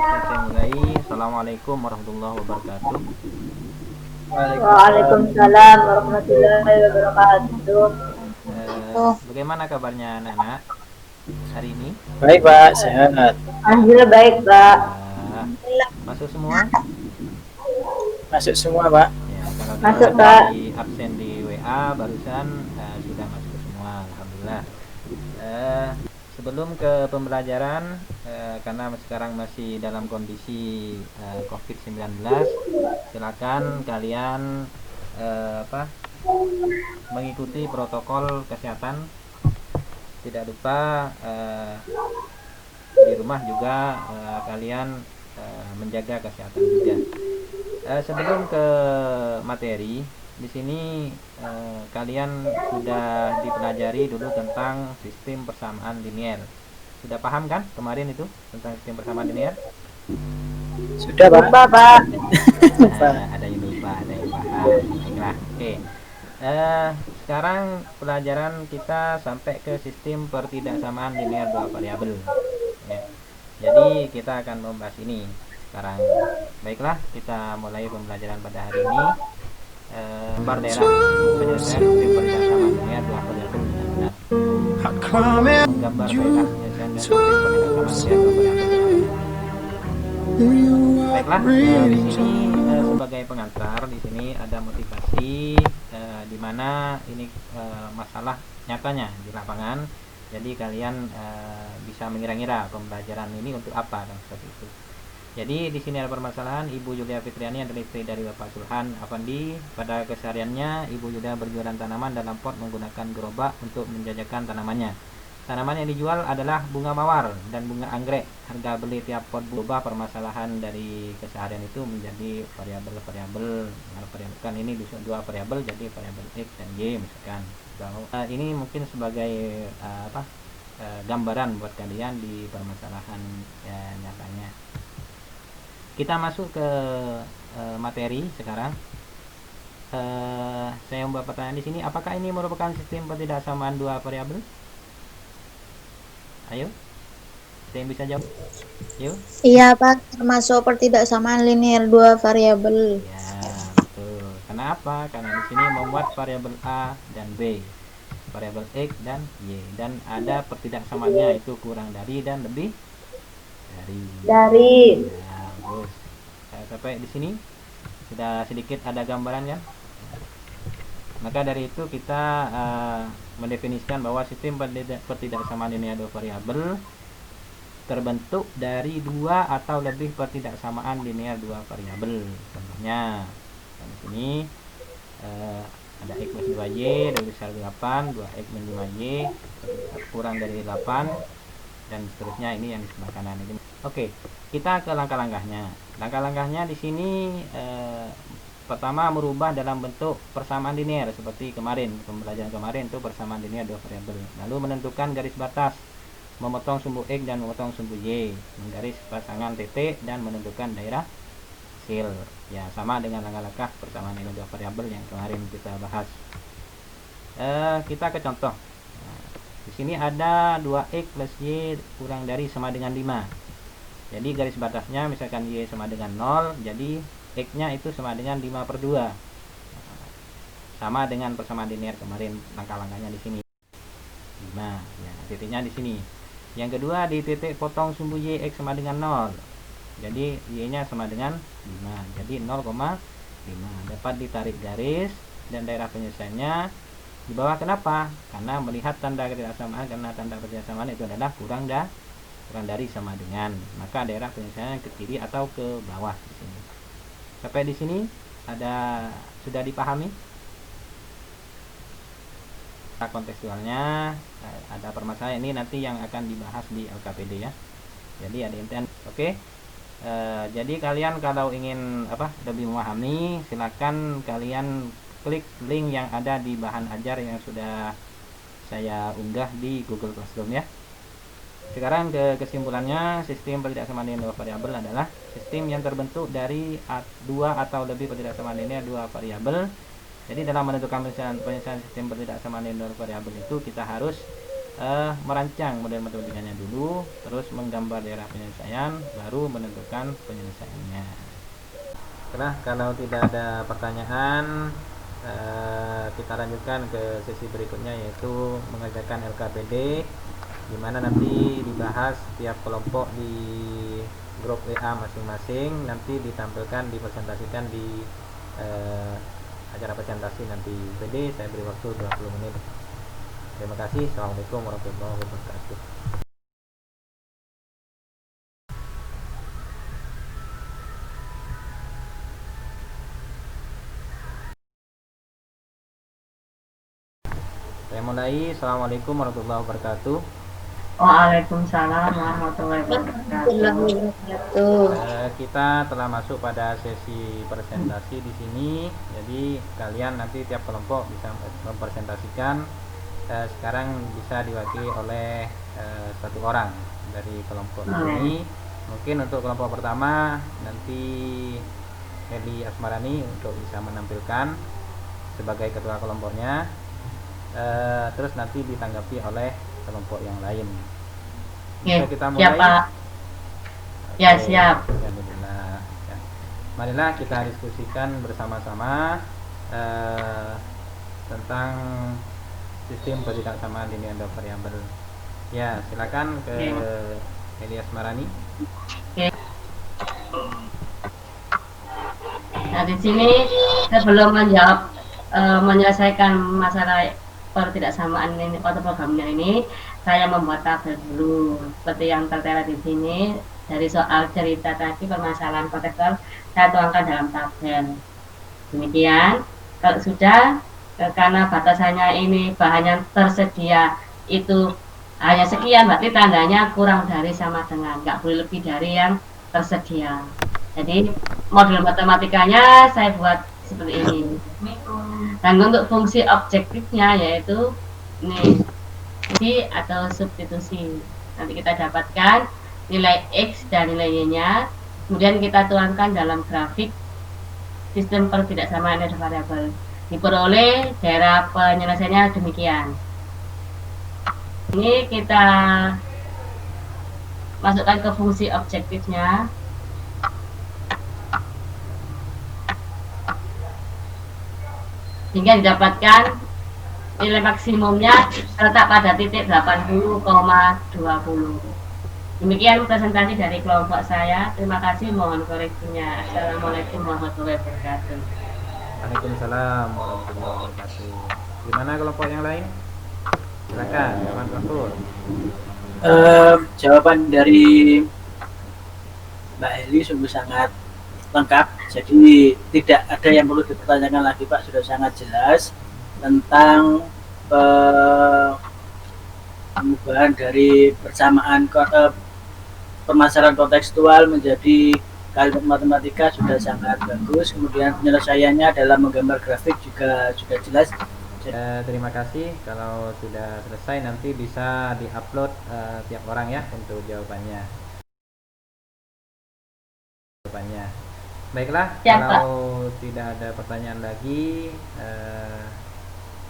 Oke, saya mulai. Assalamualaikum warahmatullahi wabarakatuh. Waalaikumsalam. Waalaikumsalam warahmatullahi wabarakatuh. Bagaimana kabarnya anak-anak hari ini? Baik, Pak. Sehat. Alhamdulillah baik, Pak. Alhamdulillah. Masuk semua? Masuk semua, Pak. Ya, kalau Masuk, dilihat Pak. dari absen di WA barusan sudah masuk semua. Alhamdulillah. Eh, Sebelum ke pembelajaran, karena sekarang masih dalam kondisi COVID-19, silakan kalian mengikuti protokol kesehatan. Tidak lupa di rumah juga kalian menjaga kesehatan juga. Sebelum ke materi, di sini kalian sudah dipelajari dulu tentang sistem persamaan linear. Sudah paham kan kemarin itu tentang sistem persamaan linear? Sudah, Pak. Lupa, Pak. Ada yang lupa, ada yang paham. Baiklah, oke. Sekarang pelajaran kita sampai ke sistem pertidaksamaan linear dua variabel. Ya. Jadi kita akan membahas ini sekarang. Baiklah, kita mulai pembelajaran pada hari ini. Gambar daerah penyelesaian sistem pertidaksamaan linear dua variabel dengan benar. Menggambar daerah penyelesaian dan sistem pertidaksamaan linear dua variabel dengan benar. Baiklah, di sini sebagai pengantar di sini ada motivasi di mana ini masalah nyatanya di lapangan. Jadi kalian bisa mengira-ngira pembelajaran ini untuk apa dan seperti itu. Jadi di sini ada permasalahan Ibu Yulia Fitriani adalah istri dari Bapak Sulhan Afandi. Pada kesehariannya Ibu Yulia berjualan tanaman dalam pot menggunakan gerobak untuk menjajakan tanamannya. Tanaman yang dijual adalah bunga mawar dan bunga anggrek. Harga beli tiap pot berubah. Permasalahan dari keseharian itu menjadi variabel-variabel. Nah, kan ini dua variabel jadi variabel X dan Y misalkan. Ini mungkin sebagai gambaran buat kalian di permasalahan nyatanya. Kita masuk ke materi sekarang. Saya membuat pertanyaan di sini. Apakah ini merupakan sistem pertidaksamaan dua variabel? Ayo, ada yang bisa jawab? Yuk. Iya, Pak, termasuk pertidaksamaan linear dua variabel. Ya, betul. Kenapa? Karena di sini memuat variabel A dan B, variabel X dan Y, dan ada pertidaksamaannya itu kurang dari dan lebih dari. Ya, bagus. Sampai di sini sudah sedikit ada gambaran kan? Maka dari itu kita mendefinisikan bahwa sistem pertidaksamaan linear dua variabel terbentuk dari dua atau lebih pertidaksamaan linear dua variabel. Contohnya di sini ada X plus 2Y lebih besar 8, 2X min 5Y kurang dari 8, dan seterusnya. Ini yang di sebelah kanan ini. Oke, kita ke langkah-langkahnya. Langkah-langkahnya di sini pertama merubah dalam bentuk persamaan linear seperti kemarin, pembelajaran kemarin itu persamaan linear dua variabel. Lalu menentukan garis batas, memotong sumbu X dan memotong sumbu Y, menggaris pasangan titik dan menentukan daerah sil. Ya, sama dengan langkah-langkah persamaan linear dua variabel yang kemarin kita bahas. Kita ke contoh. Nah, di sini ada 2X plus Y kurang dari sama dengan 5. Jadi garis batasnya misalkan Y sama dengan 0, jadi X-nya itu sama dengan 5/2. Sama dengan persamaan linear kemarin, langkah-langkahnya di sini. 5, ya, titiknya di sini. Yang kedua di titik potong sumbu Y X sama dengan 0. Jadi Y-nya sama dengan 5. Jadi 0,5. Dapat ditarik garis dan daerah penyelesaiannya di bawah. Kenapa? Karena melihat tanda ketidaksamaan, karena tanda ketidaksamaan itu adalah kurang dari sama dengan. Maka daerah penyelesaiannya ke kiri atau ke bawah di sini. Sampai di sini sudah dipahami? Kontekstualnya ada permasalahan ini nanti yang akan dibahas di LKPD ya. Jadi ada intent. Oke. Jadi kalian kalau ingin lebih memahami, silakan kalian klik link yang ada di bahan ajar yang sudah saya unggah di Google Classroom ya. Sekarang ke kesimpulannya, sistem pertidaksamaan linear dua variabel adalah sistem yang terbentuk dari dua atau lebih pertidaksamaan linear dua variabel. Jadi dalam menentukan penyelesaian sistem pertidaksamaan linear dua variabel itu kita harus merancang model matematikanya dulu, terus menggambar daerah penyelesaian, baru menentukan penyelesaiannya. Setelah kalau tidak ada pertanyaan, kita lanjutkan ke sesi berikutnya, yaitu mengerjakan LKPD, di mana nanti dibahas tiap kelompok di grup WA masing-masing, nanti ditampilkan, dipresentasikan di acara presentasi nanti. PD saya beri waktu 20 menit. Terima kasih. Assalamualaikum warahmatullahi wabarakatuh. Saya mulai. Assalamualaikum warahmatullahi wabarakatuh. Waalaikumsalam warahmatullahi wabarakatuh. Kita telah masuk pada sesi presentasi di sini. Jadi kalian nanti tiap kelompok bisa mempresentasikan. Sekarang bisa diwakili oleh satu orang dari kelompok ini. Mungkin untuk kelompok pertama nanti Heli Asmarani untuk bisa menampilkan sebagai ketua kelompoknya. Terus nanti ditanggapi oleh kelompok yang lain. Bisa kita mulai? Siap, Pak. Ya, Oke, siap. alhamdulillah. Ya. Marilah kita diskusikan bersama-sama tentang sistem ketidaksamaan linear dua variabel. Ya, silakan ke Elias Marani. Nah, di sini sebelum menjawab menyelesaikan masalah ketidaksamaan ini atau programnya ini, saya membuat tabel dulu seperti yang tertera di sini. Dari soal cerita tadi permasalahan kontekstual saya tuangkan dalam tabel. Demikian. Kalau sudah, karena batasannya ini bahan yang tersedia itu hanya sekian, berarti tandanya kurang dari sama dengan, nggak boleh lebih dari yang tersedia. Jadi model matematikanya saya buat seperti ini. Dan untuk fungsi objektifnya yaitu ini atau substitusi. Nanti kita dapatkan nilai X dan nilai Y-nya, kemudian kita tuangkan dalam grafik sistem ketidaksamaan linear variabel. Diperoleh daerah penyelesaiannya demikian. Ini kita masukkan ke fungsi objektifnya. Sehingga didapatkan nilai maksimumnya terletak pada titik 80,20. Demikian presentasi dari kelompok saya. Terima kasih, mohon koreksinya. Assalamualaikum warahmatullahi wabarakatuh. Waalaikumsalam warahmatullahi wabarakatuh. Gimana kelompok yang lain? Silakan, Jaman Ghafur. Jawaban dari Mbak Heli sungguh sangat lengkap, jadi tidak ada yang perlu dipertanyakan lagi, Pak. Sudah sangat jelas tentang perubahan dari persamaan permasalahan kontekstual menjadi kalimat matematika sudah sangat bagus. Kemudian penyelesaiannya dalam menggambar grafik juga sudah jelas. Terima kasih. Kalau sudah selesai nanti bisa diupload tiap orang ya untuk jawabannya. Baiklah, Ya, kalau tidak ada pertanyaan lagi,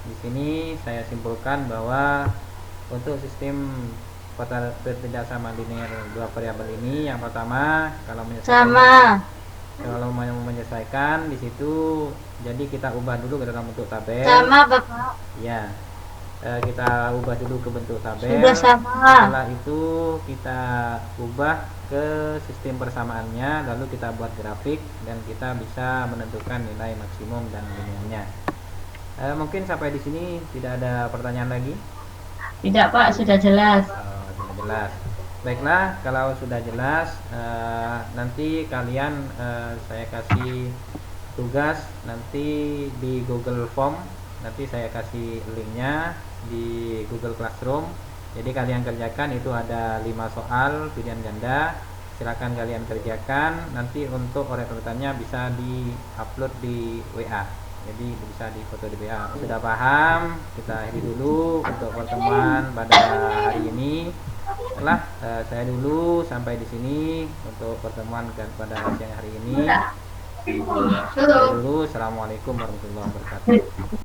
di sini saya simpulkan bahwa untuk sistem ketidaksamaan linear dua variabel ini, yang pertama kalau menyelesaikan di situ, jadi kita ubah dulu ke dalam bentuk tabel. Sama, Bapak. Ya, kita ubah dulu ke bentuk tabel. Sudah sama. Setelah itu kita ubah ke sistem persamaannya, lalu kita buat grafik dan kita bisa menentukan nilai maksimum dan minimumnya. Mungkin sampai di sini tidak ada pertanyaan lagi. Tidak, Pak, sudah jelas. Sudah jelas. Baiklah, kalau sudah jelas, nanti kalian saya kasih tugas nanti di Google Form. Nanti saya kasih linknya di Google Classroom. Jadi kalian kerjakan, itu ada 5 soal pilihan ganda. Silakan kalian kerjakan. Nanti untuk urutannya bisa di-upload di WA. Jadi bisa di foto di WA. Sudah paham? Kita akhiri dulu untuk pertemuan pada hari ini. Setelah saya dulu sampai di sini untuk pertemuan pada siang hari ini. Saya dulu. Assalamualaikum warahmatullahi wabarakatuh.